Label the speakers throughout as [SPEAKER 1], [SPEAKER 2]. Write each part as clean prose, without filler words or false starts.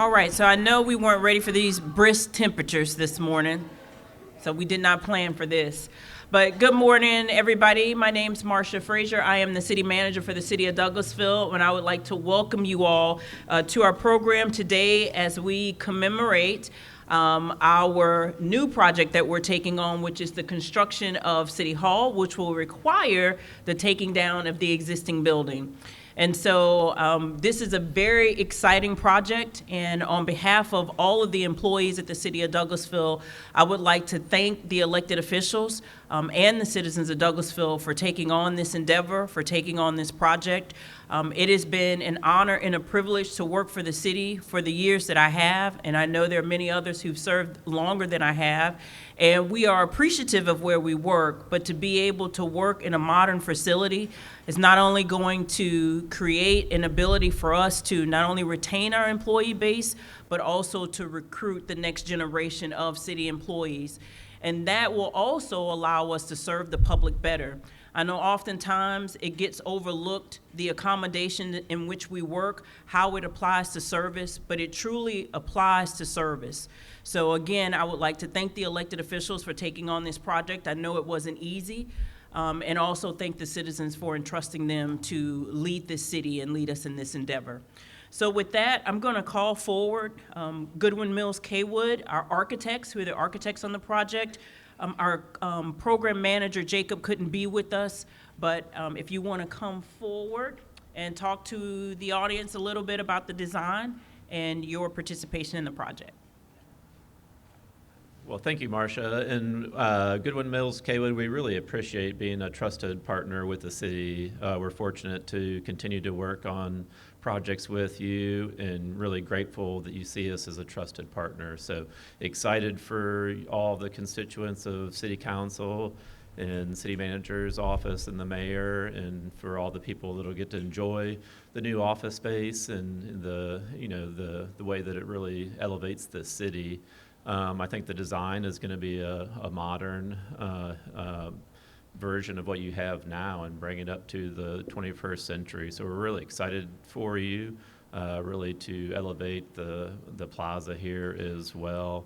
[SPEAKER 1] All right, so I know we weren't ready for these brisk temperatures this morning, so we did not plan for this. But good morning, everybody. My name's Marcia Frazier. I am the city manager for the City of Douglasville, and I would like to welcome you all to our program today as we commemorate our new project that we're taking on, which is the construction of City Hall, which will require the taking down of the existing building. And so this is a very exciting project, and on behalf of all of the employees at the City of Douglasville, I would like to thank the elected officials and the citizens of Douglasville for taking on this endeavor, for taking on this project. It has been an honor and a privilege to work for the city for the years that I have, and I know there are many others who've served longer than I have, and we are appreciative of where we work, but to be able to work in a modern facility is not only going to create an ability for us to not only retain our employee base, but also to recruit the next generation of city employees. And that will also allow us to serve the public better. I know oftentimes it gets overlooked, the accommodation in which we work, how it applies to service, but it truly applies to service. So again, I would like to thank the elected officials for taking on this project. I know it wasn't easy, and also thank the citizens for entrusting them to lead this city and lead us in this endeavor. So with that, I'm going to call forward Goodwin Mills Kaywood, our architects, who are the architects on the project. Our program manager, Jacob, couldn't be with us, but if you want to come forward and talk to the audience a little bit about the design and your participation in the project.
[SPEAKER 2] Well, thank you, Marcia. And Goodwin Mills Kaywood, we really appreciate being a trusted partner with the city. We're fortunate to continue to work on projects with you and really grateful that you see us as a trusted partner. So excited for all the constituents of City Council and City Manager's office and the mayor, and for all the people that'll get to enjoy the new office space and the way that it really elevates the city. I think the design is going to be a modern version of what you have now and bring it up to the 21st century. So we're really excited for you, really to elevate the plaza here as well.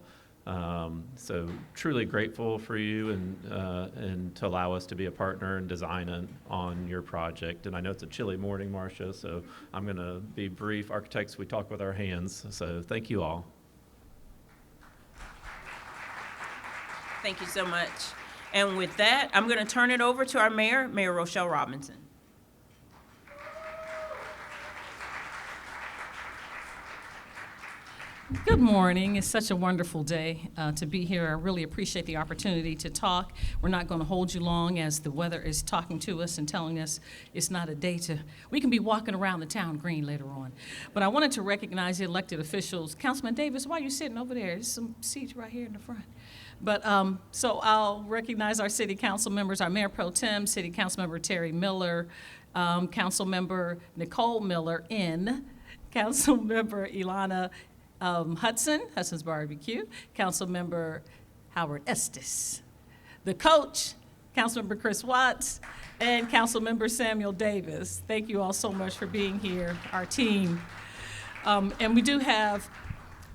[SPEAKER 2] So truly grateful for you and to allow us to be a partner and design on your project. And I know it's a chilly morning, Marcia, so I'm going to be brief. Architects, we talk with our hands. So thank you all.
[SPEAKER 1] Thank you so much. And with that, I'm going to turn it over to our mayor, Mayor Rochelle Robinson.
[SPEAKER 3] Good morning. It's such a wonderful day to be here. I really appreciate the opportunity to talk. We're not going to hold you long as the weather is talking to us and telling us it's not a day we can be walking around the town green later on. But I wanted to recognize the elected officials. Councilman Davis, why are you sitting over there? There's some seats right here in the front. But so I'll recognize our city council members, our Mayor Pro Tem, City Council Member Terry Miller, Council Member Nicole Miller, Council Member Ilana Hudson's Barbecue, Council Member Howard Estes, the coach, Council Member Chris Watts, and Council Member Samuel Davis. Thank you all so much for being here, our team. And we do have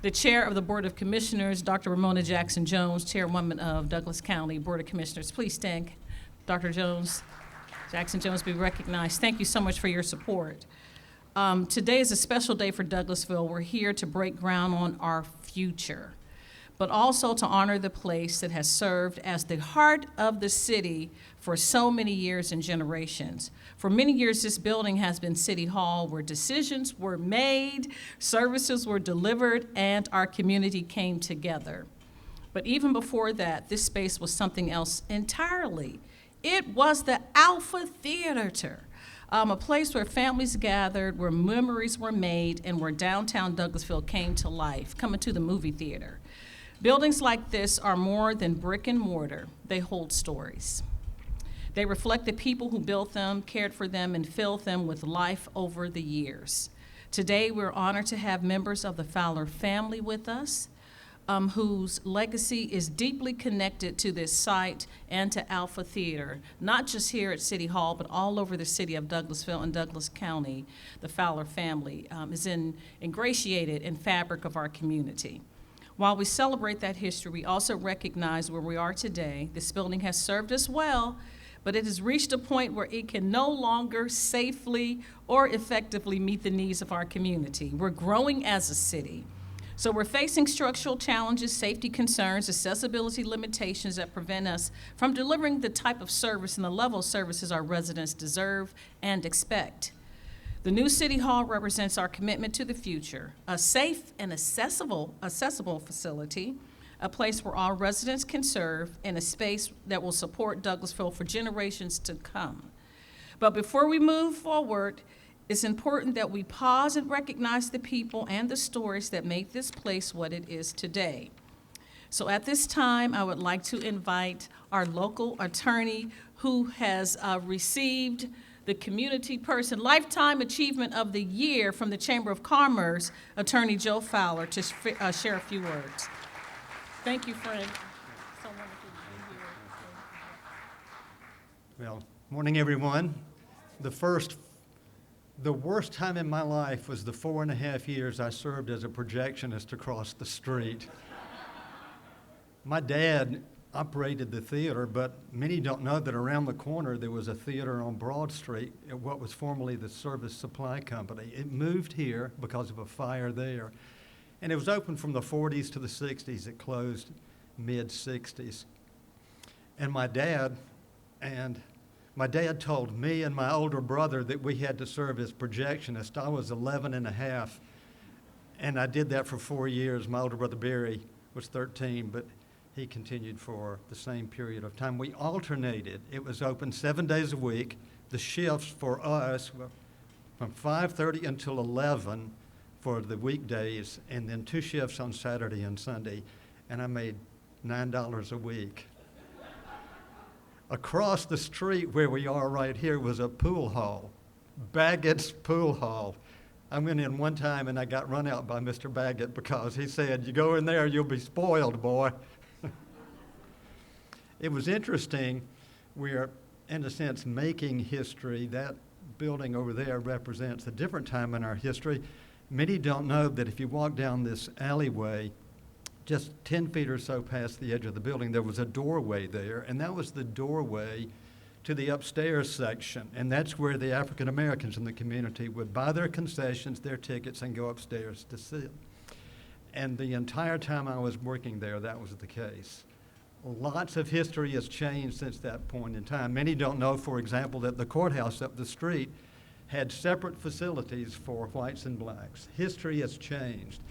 [SPEAKER 3] the Chair of the Board of Commissioners, Dr. Ramona Jackson-Jones, Chairwoman of Douglas County Board of Commissioners. Please stand, Dr. Jackson-Jones, be recognized. Thank you so much for your support. Today is a special day for Douglasville. We're here to break ground on our future, but also to honor the place that has served as the heart of the city for so many years and generations. For many years, this building has been City Hall, where decisions were made, services were delivered, and our community came together. But even before that, this space was something else entirely. It was the Alpha Theater, a place where families gathered, where memories were made, and where downtown Douglasville came to life, coming to the movie theater. Buildings like this are more than brick and mortar. They hold stories. They reflect the people who built them, cared for them, and filled them with life over the years. Today, we're honored to have members of the Fowler family with us. whose legacy is deeply connected to this site and to Alpha Theater, not just here at City Hall, but all over the city of Douglasville and Douglas County. The Fowler family is ingratiated in fabric of our community. While we celebrate that history, we also recognize where we are today. This building has served us well, but it has reached a point where it can no longer safely or effectively meet the needs of our community. We're growing as a city. So we're facing structural challenges, safety concerns, accessibility limitations that prevent us from delivering the type of service and the level of services our residents deserve and expect. The new City Hall represents our commitment to the future, a safe and accessible facility, a place where all residents can serve, and a space that will support Douglasville for generations to come. But before we move forward, it's important that we pause and recognize the people and the stories that make this place what it is today. So at this time, I would like to invite our local attorney who has received the Community Person Lifetime Achievement of the Year from the Chamber of Commerce, Attorney Joe Fowler, to share a few words. Thank you, Frank. So wonderful to be here.
[SPEAKER 4] Well, morning, everyone. The worst time in my life was the 4.5 years I served as a projectionist across the street. My dad operated the theater, but many don't know that around the corner there was a theater on Broad Street at what was formerly the Service Supply Company. It moved here because of a fire there. And it was open from the 40s to the 60s. It closed mid-60s. And my dad told me and my older brother that we had to serve as projectionists. I was 11 and a half, and I did that for 4 years. My older brother Barry was 13, but he continued for the same period of time. We alternated. It was open 7 days a week. The shifts for us were from 5:30 until 11 for the weekdays, and then 2 shifts on Saturday and Sunday, and I made $9 a week. Across the street where we are right here was a pool hall, Baggett's Pool Hall. I went in one time and I got run out by Mr. Baggett because he said, "You go in there, you'll be spoiled, boy." It was interesting. We're, in a sense, making history. That building over there represents a different time in our history. Many don't know that if you walk down this alleyway, just 10 feet or so past the edge of the building, there was a doorway there, and that was the doorway to the upstairs section, and that's where the African Americans in the community would buy their concessions, their tickets, and go upstairs to sit. And the entire time I was working there, that was the case. Lots of history has changed since that point in time. Many don't know, for example, that the courthouse up the street had separate facilities for whites and blacks. History has changed.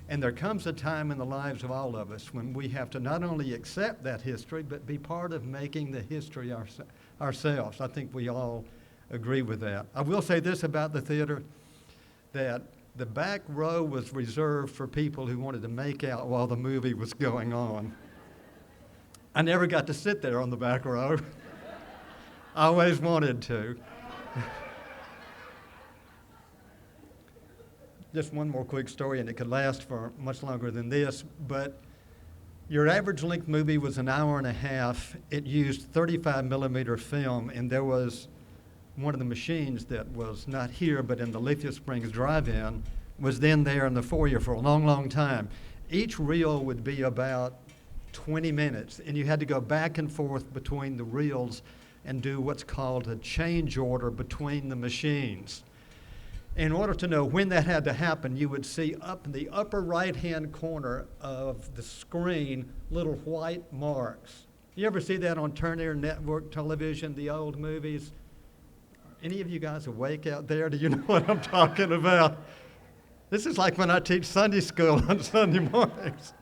[SPEAKER 4] And there comes a time in the lives of all of us when we have to not only accept that history, but be part of making the history ourselves. I think we all agree with that. I will say this about the theater, that the back row was reserved for people who wanted to make out while the movie was going on. I never got to sit there on the back row. I always wanted to. Just one more quick story, and it could last for much longer than this, but your average length movie was an hour and a half. It used 35 millimeter film, and there was one of the machines that was not here, but in the Lithia Springs Drive-In, was then there in the foyer for a long, long time. Each reel would be about 20 minutes, and you had to go back and forth between the reels and do what's called a change order between the machines. In order to know when that had to happen, you would see up in the upper right-hand corner of the screen little white marks. You ever see that on Turner Network television, the old movies? Are any of you guys awake out there? Do you know what I'm talking about? This is like when I teach Sunday school on Sunday mornings.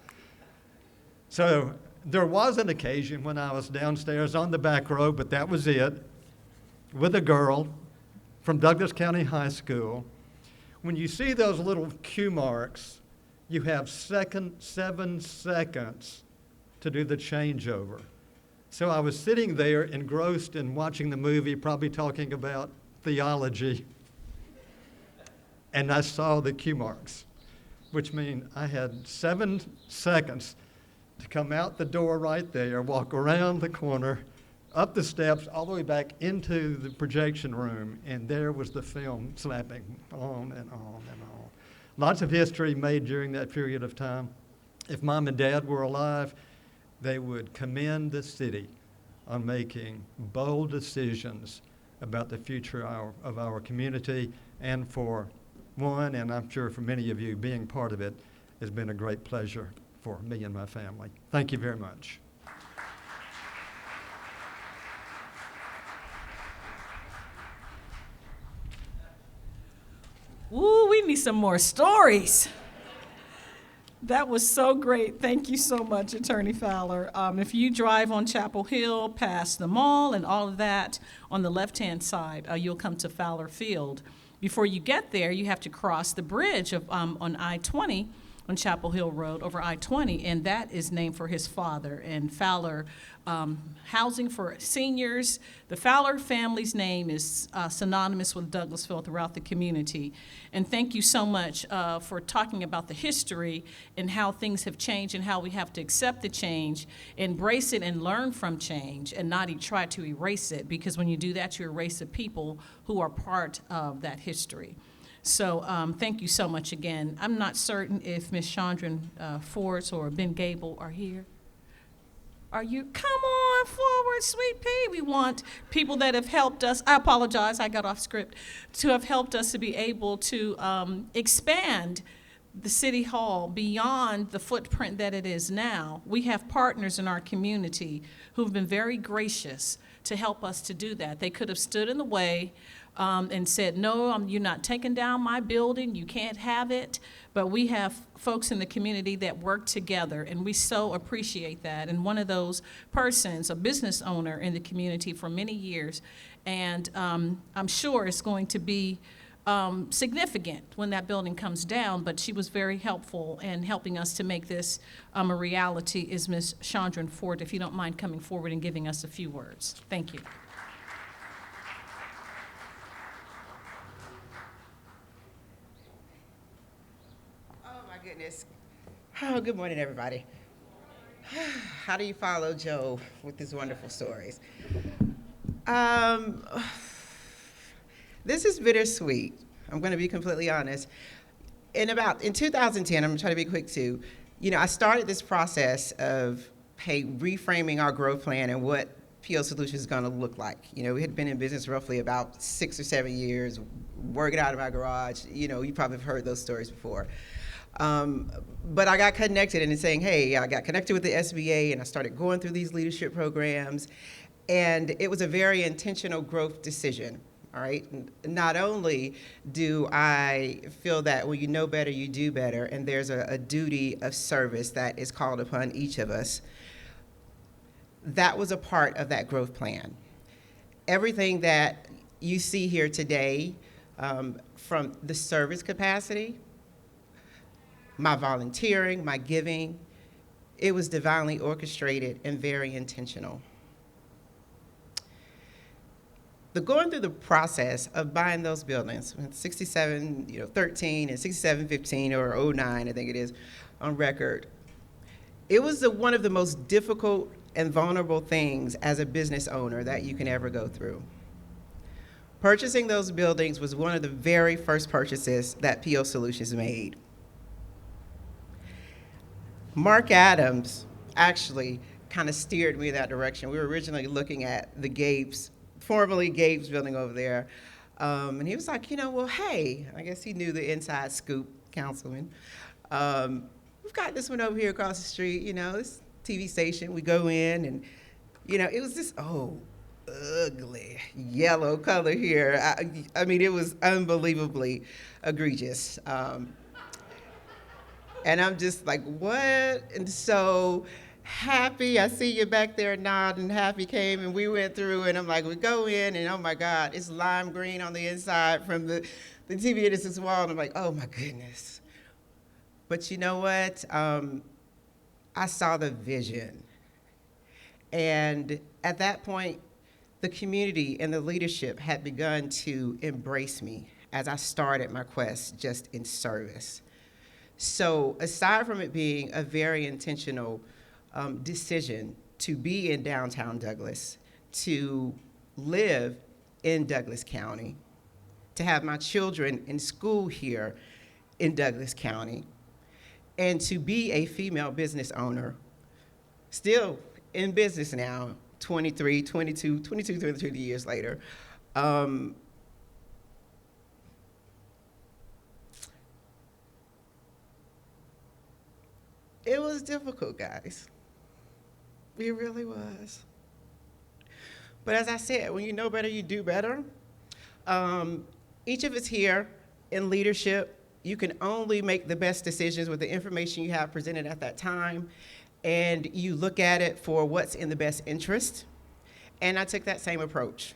[SPEAKER 4] So there was an occasion when I was downstairs on the back row, but that was it, with a girl from Douglas County High School. When you see those little cue marks, you have 7 seconds to do the changeover. So I was sitting there engrossed in watching the movie, probably talking about theology, and I saw the cue marks. which means I had 7 seconds to come out the door right there, walk around the corner, up the steps, all the way back into the projection room, and there was the film slapping on and on and on. Lots of history made during that period of time. If Mom and Dad were alive, they would commend the city on making bold decisions about the future of our community, and for one, and I'm sure for many of you, being part of it has been a great pleasure for me and my family. Thank you very much.
[SPEAKER 3] Ooh, we need some more stories. That was so great. Thank you so much, Attorney Fowler. If you drive on Chapel Hill past the mall and all of that, on the left-hand side, you'll come to Fowler Field. Before you get there, you have to cross the bridge on I-20, on Chapel Hill Road over I-20, and that is named for his father. And Fowler Housing for Seniors, the Fowler family's name is synonymous with Douglasville throughout the community. And thank you so much for talking about the history and how things have changed and how we have to accept the change, embrace it and learn from change, and not try to erase it, because when you do that, you erase the people who are part of that history. So thank you so much again. I'm not certain if Ms. Chandran Forrest or Ben Gable are here. Are you? Come on forward, sweet pea. We want people that have helped us. I apologize, I got off script. To have helped us to be able to expand the City Hall beyond the footprint that it is now. We have partners in our community who've been very gracious to help us to do that. They could have stood in the way and said, no, you're not taking down my building, you can't have it. But we have folks in the community that work together, and we so appreciate that. And one of those persons, a business owner in the community for many years, and I'm sure it's going to be significant when that building comes down, but she was very helpful in helping us to make this a reality, is Ms. Chandran Ford. If you don't mind coming forward and giving us a few words. Thank you.
[SPEAKER 5] Goodness. Oh, good morning, everybody. How do you follow Joe with his wonderful stories? This is bittersweet. I'm going to be completely honest. In 2010, I'm going to try to be quick too, I started this process of reframing our growth plan and what PO Solutions is going to look like. We had been in business roughly about 6 or 7 years, working out of my garage. You probably have heard those stories before. But I got connected and saying, hey, I got connected with the SBA and I started going through these leadership programs, and it was a very intentional growth decision, all right? Not only do I feel that when you know better, you do better, and there's a duty of service that is called upon each of us, that was a part of that growth plan. Everything that you see here today, from the service capacity, my volunteering, my giving, it was divinely orchestrated and very intentional. Going through the process of buying those buildings, 6713 and 6715 or 09, I think it is, on record, it was one of the most difficult and vulnerable things as a business owner that you can ever go through. Purchasing those buildings was one of the very first purchases that PO Solutions made. Mark Adams actually kind of steered me in that direction. We were originally looking at the Gabes, formerly Gabes building over there. And he was like, well, hey, I guess he knew the inside scoop, Councilman. We've got this one over here across the street, this TV station. We go in and, it was this, ugly yellow color here. I mean, it was unbelievably egregious. And I'm just like, what? And so Happy, I see you back there nodding. Happy came and we went through, and I'm like, we go in, and oh my God, it's lime green on the inside from the TV at this wall. And I'm like, oh my goodness. But you know what? I saw the vision. And at that point, the community and the leadership had begun to embrace me as I started my quest just in service. So aside from it being a very intentional decision to be in downtown Douglas, to live in Douglas County, to have my children in school here in Douglas County, and to be a female business owner, still in business now, 22 years later. It was difficult, guys. It really was. But as I said, when you know better, you do better. Each of us here in leadership, you can only make the best decisions with the information you have presented at that time, and you look at it for what's in the best interest. And I took that same approach.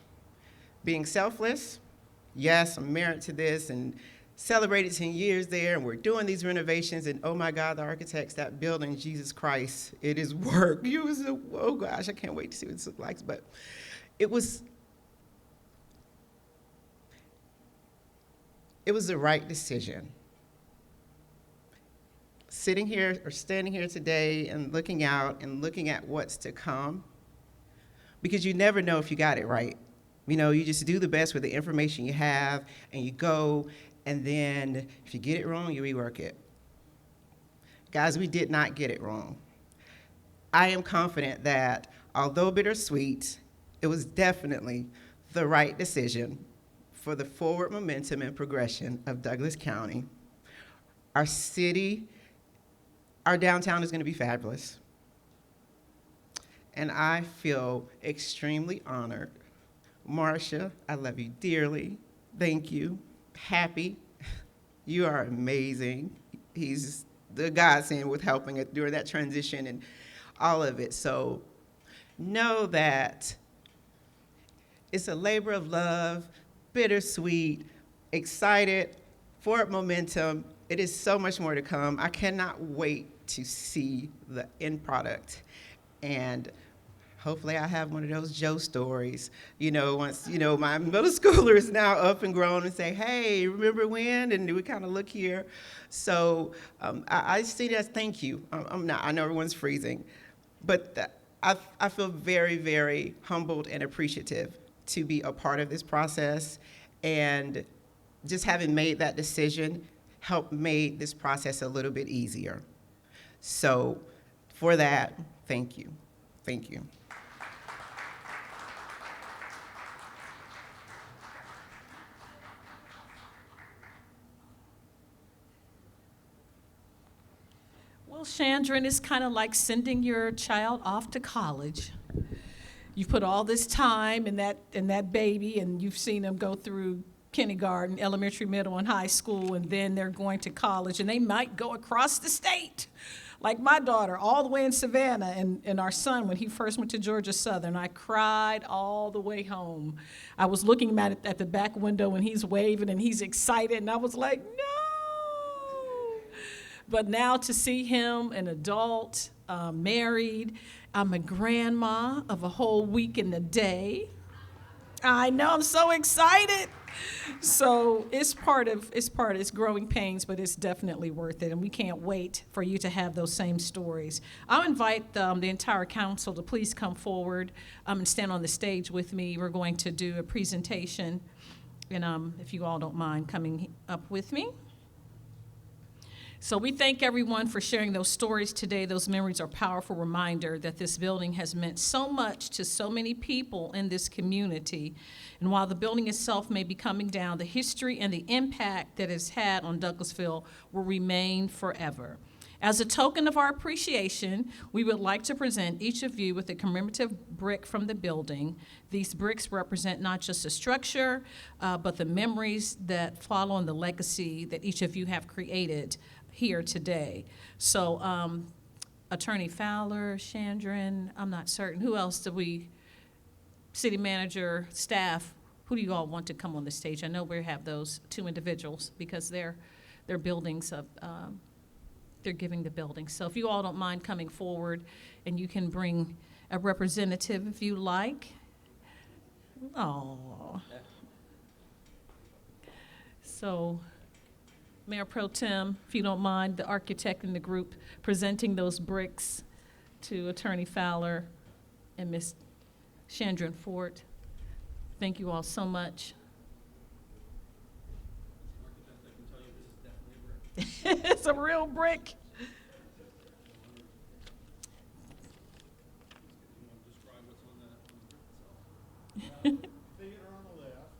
[SPEAKER 5] Being selfless, yes, I'm married to this, and celebrated 10 years there, and we're doing these renovations, and oh my God, the architects, that building, Jesus Christ, it is work. Oh gosh, I can't wait to see what this looks like. But it was the right decision. Sitting here or standing here today and looking out and looking at what's to come, because you never know if you got it right. You know, you just do the best with the information you have, and you go, and then if you get it wrong, you rework it. Guys, we did not get it wrong. I am confident that, although bittersweet, it was definitely the right decision for the forward momentum and progression of Douglas County. Our city, our downtown is going to be fabulous. And I feel extremely honored. Marcia, I love you dearly. Thank you. Happy. You are amazing. He's the godsend with helping it during that transition and all of it. So know that it's a labor of love, bittersweet, excited, forward momentum. It is so much more to come. I cannot wait to see the end product. And hopefully I have one of those Joe stories, once, my middle schooler is now up and grown and say, hey, remember when? And we kind of look here. So I see that as thank you. I know everyone's freezing, but I feel very, very humbled and appreciative to be a part of this process, and just having made that decision helped make this process a little bit easier. So for that, thank you. Thank you.
[SPEAKER 3] Well, Chandran, it's kind of like sending your child off to college. You've put all this time in that baby, and you've seen them go through kindergarten, elementary, middle, and high school, and then they're going to college, and they might go across the state. Like my daughter, all the way in Savannah, and our son, when he first went to Georgia Southern, I cried all the way home. I was looking at the back window, and he's waving, and he's excited, and I was like, no! But now to see him, an adult, married, I'm a grandma of a whole week and a day. I know, I'm so excited. So it's growing pains, but it's definitely worth it, and we can't wait for you to have those same stories. I'll invite the entire council to please come forward and stand on the stage with me. We're going to do a presentation, and if you all don't mind coming up with me. So we thank everyone for sharing those stories today. Those memories are a powerful reminder that this building has meant so much to so many people in this community. And while the building itself may be coming down, the history and the impact that it's had on Douglasville will remain forever. As a token of our appreciation, we would like to present each of you with a commemorative brick from the building. These bricks represent not just the structure, but the memories that follow and the legacy that each of you have created here today. So Attorney Fowler, Chandran, I'm not certain. Who else do we, city manager, staff, who do you all want to come on the stage? I know we have those two individuals because they're buildings of, they're giving the building. So if you all don't mind coming forward, and you can bring a representative if you like. Oh. So Mayor Pro Tem, if you don't mind, the architect in the group presenting those bricks to Attorney Fowler and Ms. Chandron Ford. Thank you all so much. It's a real brick.
[SPEAKER 4] Theater on the left.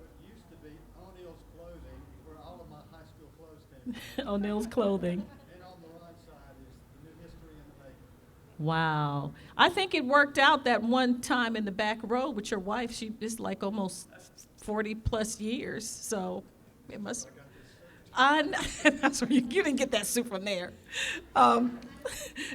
[SPEAKER 4] It used to be O'Neill's Clothing, where all of my high school clothes came from.
[SPEAKER 3] O'Neill's Clothing.
[SPEAKER 4] And on the right side is the new history in the making.
[SPEAKER 3] Wow. I think it worked out that one time in the back row with your wife. She is like almost 40 plus years. So it must. That's where you didn't get that suit from there.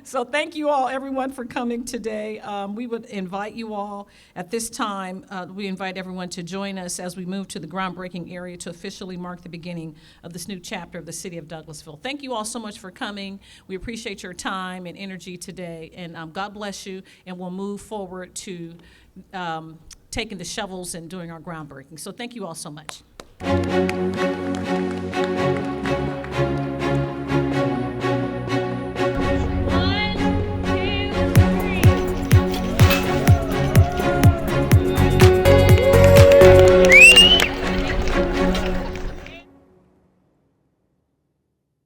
[SPEAKER 3] So thank you all, everyone, for coming today. We would invite you all at this time. We invite everyone to join us as we move to the groundbreaking area to officially mark the beginning of this new chapter of the City of Douglasville. Thank you all so much for coming. We appreciate your time and energy today, and God bless you. And we'll move forward to taking the shovels and doing our groundbreaking. So thank you all so much.